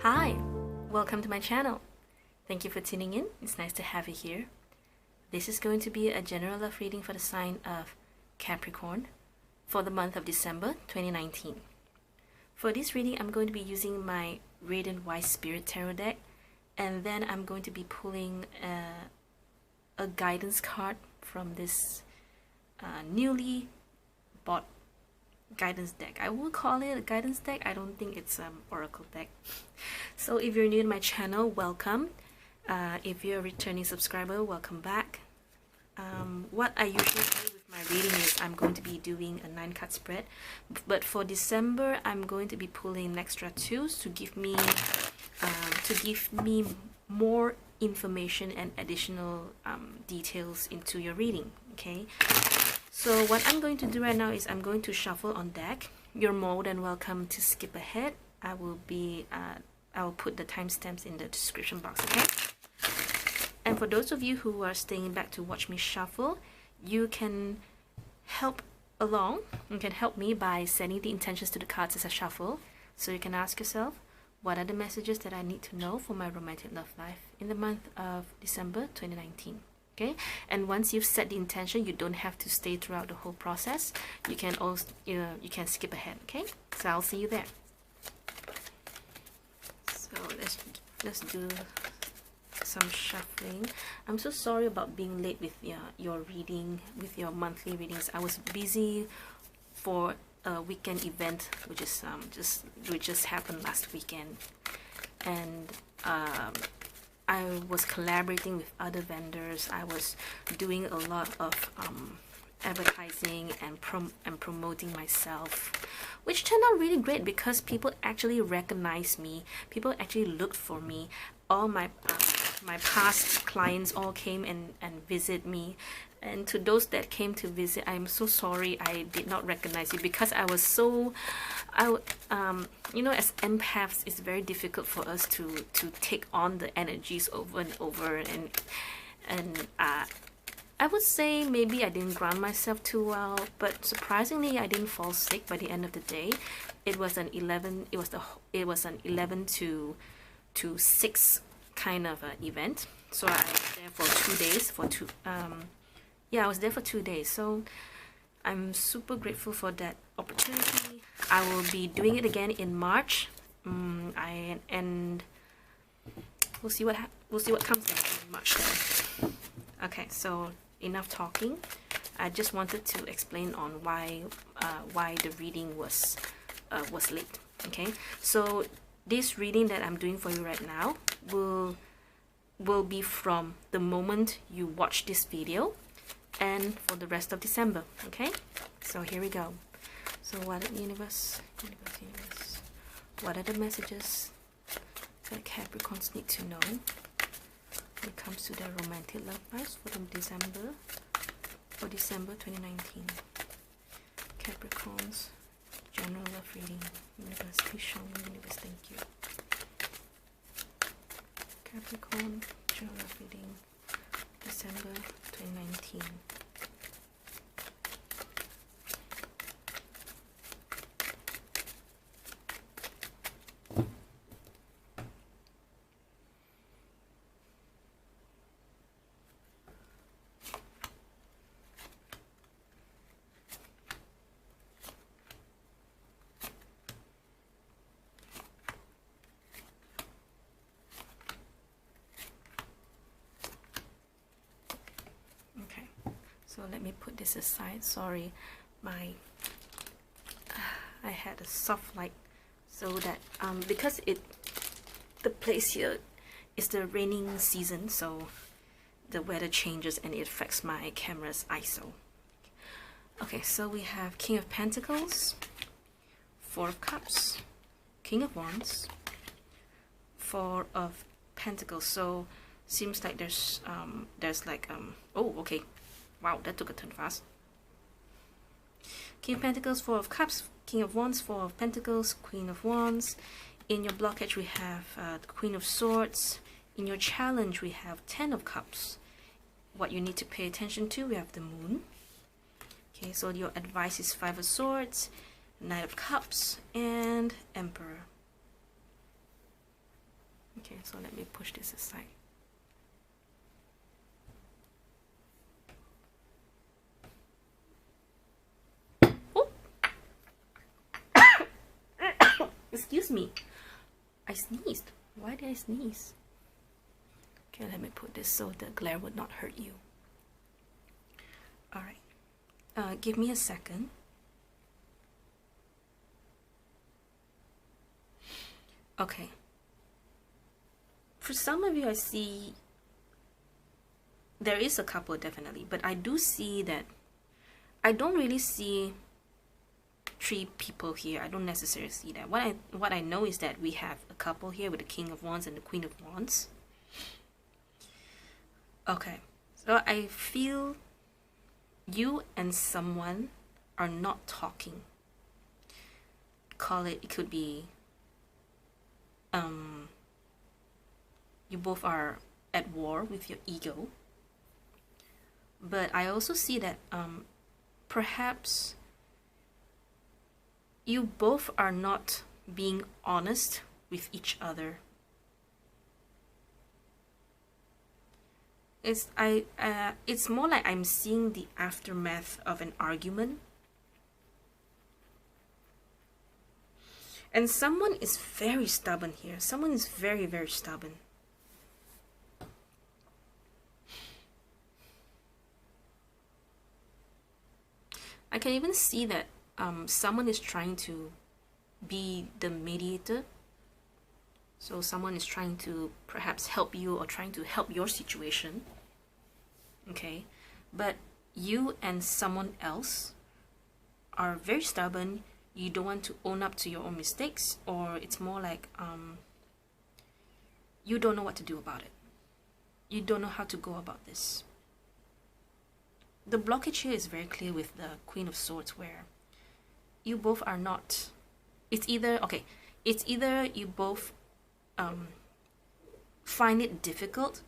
Hi, welcome to my channel. Thank you for tuning in. It's nice to have you here. This is going to be a general love reading for the sign of Capricorn for the month of December 2019. For this reading, I'm going to be using my Radiant White Spirit Tarot deck, and then I'm going to be pulling a guidance card from this newly bought guidance deck. I will call it a guidance deck. I don't think it's an oracle deck. So if you're new to my channel, welcome. If you're a returning subscriber, welcome back. What I usually do with my reading is I'm going to be doing a 9-card spread, but for December I'm going to be pulling an extra 2s to give me more information and additional details into your reading. Okay, so what I'm going to do right now is I'm going to shuffle on deck. You're more than welcome to skip ahead. I will put the timestamps in the description box. Okay. And for those of you who are staying back to watch me shuffle, you can help along. You can help me by setting the intentions to the cards as I shuffle. So you can ask yourself, what are the messages that I need to know for my romantic love life in the month of December 2019? Okay, and once you've set the intention, you don't have to stay throughout the whole process. You can also you can skip ahead. Okay, so I'll see you there. So let's do some shuffling. I'm so sorry about being late with your reading, with your monthly readings. I was busy for a weekend event which just happened last weekend, and I was collaborating with other vendors. I was doing a lot of advertising and promoting myself, which turned out really great because people actually recognized me. People actually looked for me. All my past clients all came and visit me, and to those that came to visit, I'm so sorry I did not recognize you because I was so you know, as empaths, it's very difficult for us to take on the energies over and over, and I would say maybe I didn't ground myself too well, but surprisingly I didn't fall sick by the end of the day. It was an 11 to 6 kind of event. So I was there for 2 days. I was there for 2 days. So I'm super grateful for that opportunity. I will be doing it again in March, and we'll see what comes next in March then. Okay, so enough talking. I just wanted to explain on why the reading was late. Okay, so this reading that I'm doing for you right now will be from the moment you watch this video and for the rest of December. Okay, so here we go. So what are the universe, what are the messages that Capricorns need to know when it comes to their romantic love lives for December 2019? Capricorns general love reading. Universe, please show me. Universe, thank you. Capricorn general love reading December 2019. So let me put this aside. Sorry, I had a soft light, so that because the place here is the raining season, so the weather changes and it affects my camera's ISO. Okay, so we have King of Pentacles, 4 of Cups, King of Wands, 4 of Pentacles. So seems like there's like oh, okay. Wow, that took a turn fast. King of Pentacles, 4 of Cups, King of Wands, 4 of Pentacles, Queen of Wands. In your blockage we have the Queen of Swords. In your challenge we have 10 of Cups. What you need to pay attention to, we have the Moon. Okay, so your advice is 5 of Swords, Knight of Cups, and Emperor. Okay, so let me push this aside. Oh! Excuse me. I sneezed. Why did I sneeze? Okay, let me put this so the glare would not hurt you. Alright. Give me a second. Okay. For some of you, I see there is a couple definitely, but I do see that I don't really see 3 people here. I don't necessarily see that. What I know is that we have a couple here with the King of Wands and the Queen of Wands. Okay, so I feel you and someone are not talking. It could be you both are at war with your ego. But I also see that perhaps you both are not being honest with each other. It's more like I'm seeing the aftermath of an argument. And someone is very stubborn here. Someone is very, very stubborn. I can even see that someone is trying to be the mediator. So someone is trying to perhaps help you or trying to help your situation. Okay, but you and someone else are very stubborn. You don't want to own up to your own mistakes, or it's more like you don't know what to do about it. You don't know how to go about this. The blockage here is very clear with the Queen of Swords, where you both are not. It's either you both find it difficult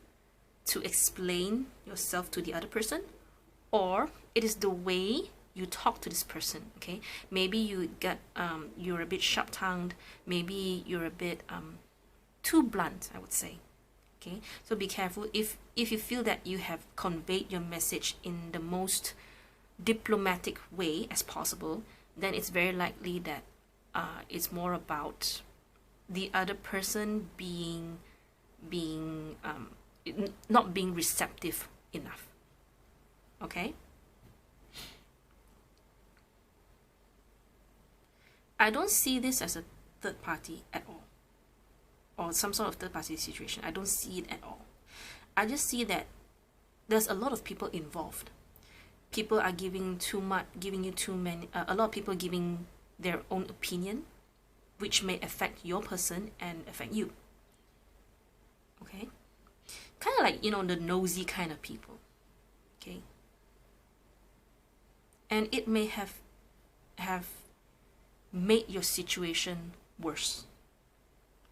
to explain yourself to the other person, or it is the way you talk to this person. Okay, maybe you're a bit sharp-tongued, maybe you're a bit too blunt, I would say. Okay, so be careful. If you feel that you have conveyed your message in the most diplomatic way as possible, then it's very likely that it's more about the other person not being receptive enough. Okay, I don't see this as a third party at all, or some sort of third party situation. I don't see it at all. I just see that there's a lot of people involved. People are giving you too many. A lot of people giving their own opinion, which may affect your person and affect you. Okay, kind of like, you know, the nosy kind of people. Okay, and it may have made your situation worse.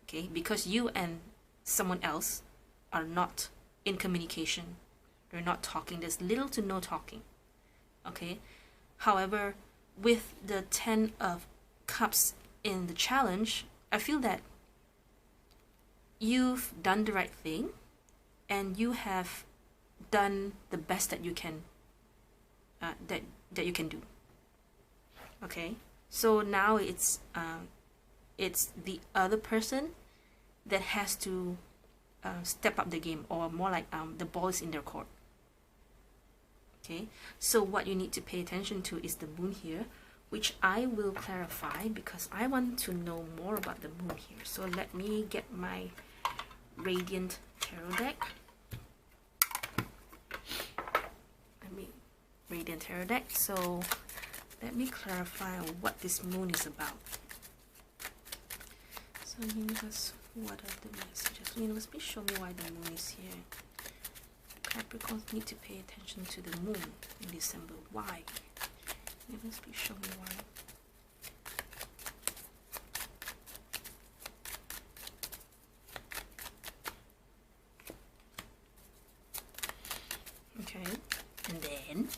Okay, because you and someone else are not in communication. They're not talking. There's little to no talking. Okay, however, with the 10 of Cups in the challenge, I feel that you've done the right thing and you have done the best that you can that you can do. Okay, so now it's the other person that has to step up the game, or more like the ball is in their court. Okay, so what you need to pay attention to is the moon here, which I will clarify because I want to know more about the moon here. So let me get my Radiant Tarot deck. Radiant Tarot deck. So let me clarify what this moon is about. So universe, what are the messages? Universe, please show me why the moon is here. Capricorns need to pay attention to the moon in December. Why? Universe, please show me why. Okay, and then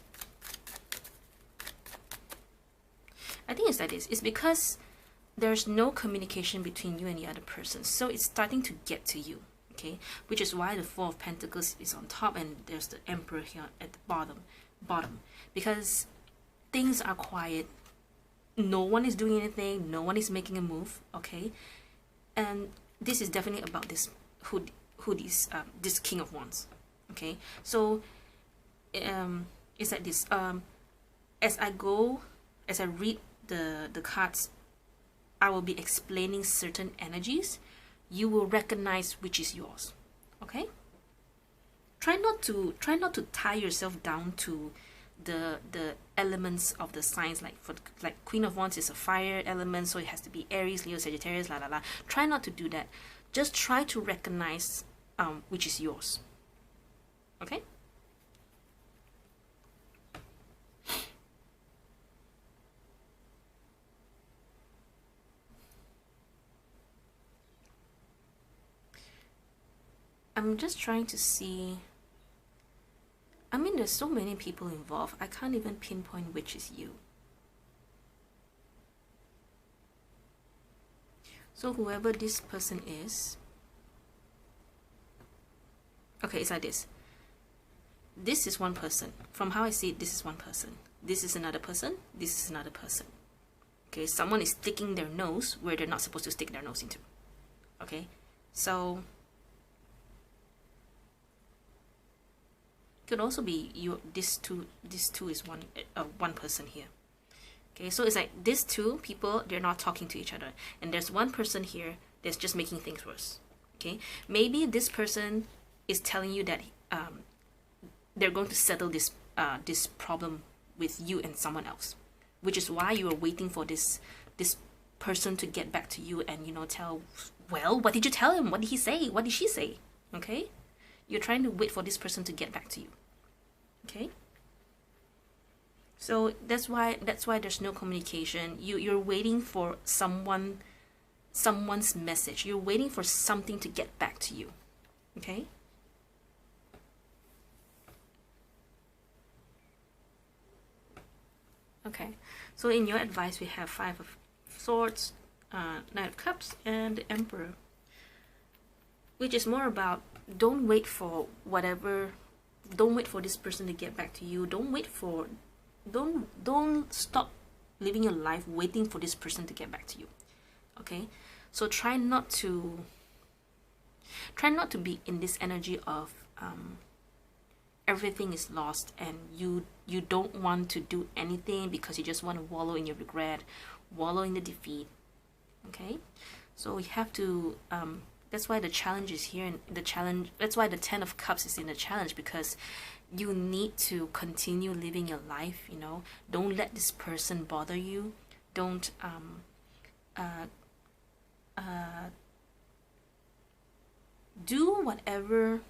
I think it's like this. It's because there's no communication between you and the other person, so it's starting to get to you. okay, which is why the Four of Pentacles is on top and there's the Emperor here at the bottom, because things are quiet, no one is doing anything, no one is making a move, okay, and this is definitely about this this King of Wands, okay. So it's like this, as I read the cards, I will be explaining certain energies. You will recognize which is yours, okay. Try not to tie yourself down to the elements of the signs, like Queen of Wands is a fire element, so it has to be Aries, Leo, Sagittarius, la la la. Try not to do that. Just try to recognize which is yours, okay. I'm just trying to see. I mean, there's so many people involved. I can't even pinpoint which is you. So whoever this person is, okay, it's like this. This is one person. From how I see it, this is one person. This is another person. This is another person. Okay, someone is sticking their nose where they're not supposed to stick their nose into. Okay, so could also be you. This two is one person here. Okay, so it's like these two people, they're not talking to each other, and there's one person here that's just making things worse. Okay, maybe this person is telling you that they're going to settle this this problem with you and someone else, which is why you are waiting for this person to get back to you and, you know, tell, well, what did you tell him? What did he say? What did she say? Okay, you're trying to wait for this person to get back to you. Okay, so that's why there's no communication. You're waiting for someone's message. You're waiting for something to get back to you. Okay, okay, so in your advice we have Five of Swords, Knight of Cups, and the Emperor, which is more about don't wait for this person to get back to you. Don't stop living your life waiting for this person to get back to you. Okay, so try not to be in this energy of everything is lost and you don't want to do anything because you just want to wallow in your regret, wallow in the defeat. Okay, so we have to that's why the challenge is here, and that's why the Ten of Cups is in the challenge, because you need to continue living your life. You know, don't let this person bother you. Don't do whatever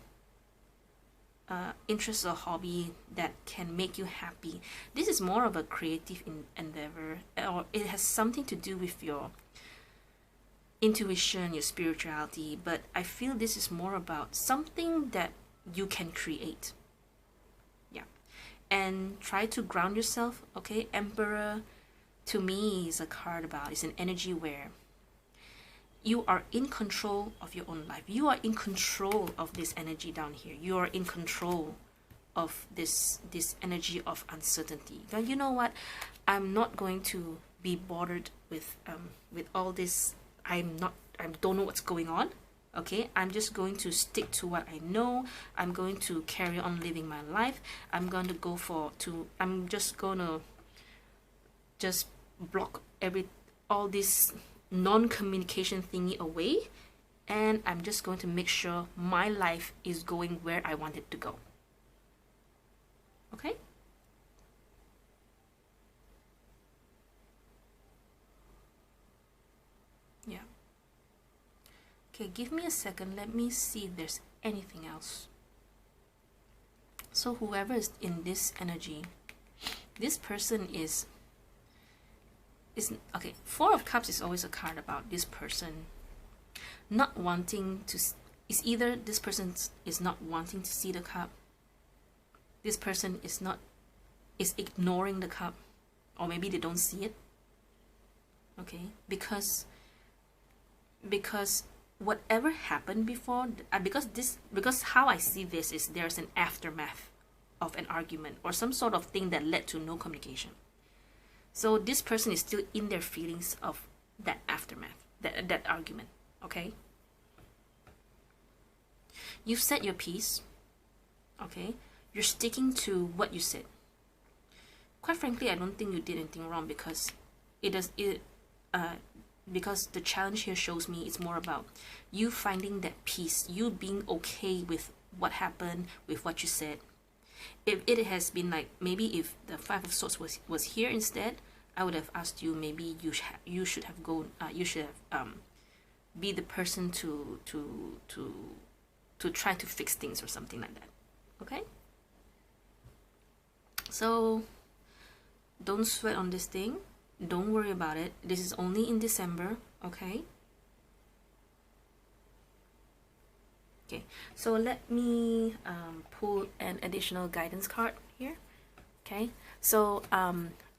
interest or hobby that can make you happy. This is more of a creative endeavor, or it has something to do with your intuition, your spirituality, but I feel this is more about something that you can create. Yeah, and try to ground yourself. Okay, Emperor to me is a card about, it's an energy where you are in control of your own life. You are in control of this energy down here. You are in control of this energy of uncertainty. Now, you know what? I'm not going to be bothered with all this. I don't know what's going on. Okay, I'm just going to stick to what I know. I'm going to carry on living my life. I'm just gonna block all this non-communication thingy away, and I'm just going to make sure my life is going where I want it to go. Okay? Yeah. Okay, give me a second. Let me see if there's anything else. So whoever is in this energy, this person is okay. Four of Cups is always a card about this person not wanting to. It's either this person is not wanting to see the cup, this person is ignoring the cup, or maybe they don't see it. Okay, because whatever happened before, because how I see this is there's an aftermath of an argument or some sort of thing that led to no communication. So this person is still in their feelings of that aftermath, that argument. Okay, you've said your piece. Okay, you're sticking to what you said. Quite frankly, I don't think you did anything wrong, because because the challenge here shows me it's more about you finding that peace, you being okay with what happened, with what you said. If it has been like, maybe if the Five of Swords was here instead, I would have asked you, maybe you should have be the person to try to fix things or something like that. Okay, so don't sweat on this thing. Don't worry about it. This is only in December. Okay, so let me pull an additional guidance card here. Okay, so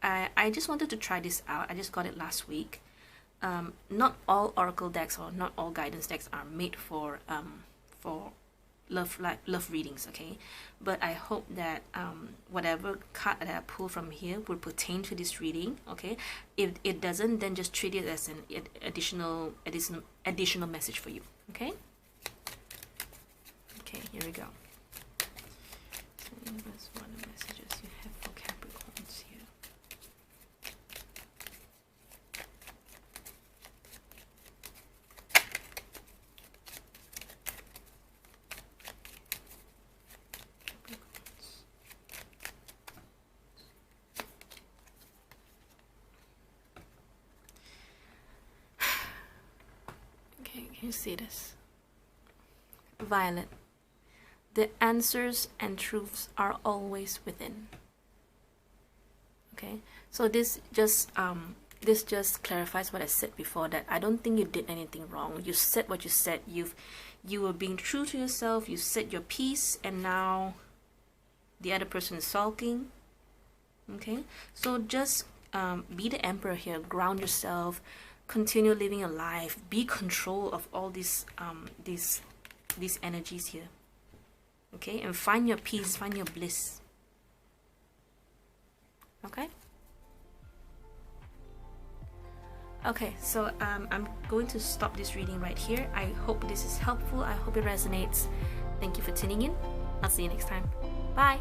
I just wanted to try this out. I just got it last week. Not all oracle decks or not all guidance decks are made for love readings, okay? But I hope that whatever card that I pull from here will pertain to this reading, okay? If it doesn't, then just treat it as an additional message for you, okay? Okay, here we go. So universe, what are the messages you have for Capricorns here? Okay, can you see this? Violet. The answers and truths are always within. Okay, so this just clarifies what I said before, that I don't think you did anything wrong. You said what you said. You were being true to yourself. You said your piece, and now the other person is sulking. Okay, so just be the emperor here. Ground yourself. Continue living your life. Be control of all these energies here. Okay, and find your peace, find your bliss. Okay. Okay, so I'm going to stop this reading right here. I hope this is helpful. I hope it resonates. Thank you for tuning in. I'll see you next time. Bye.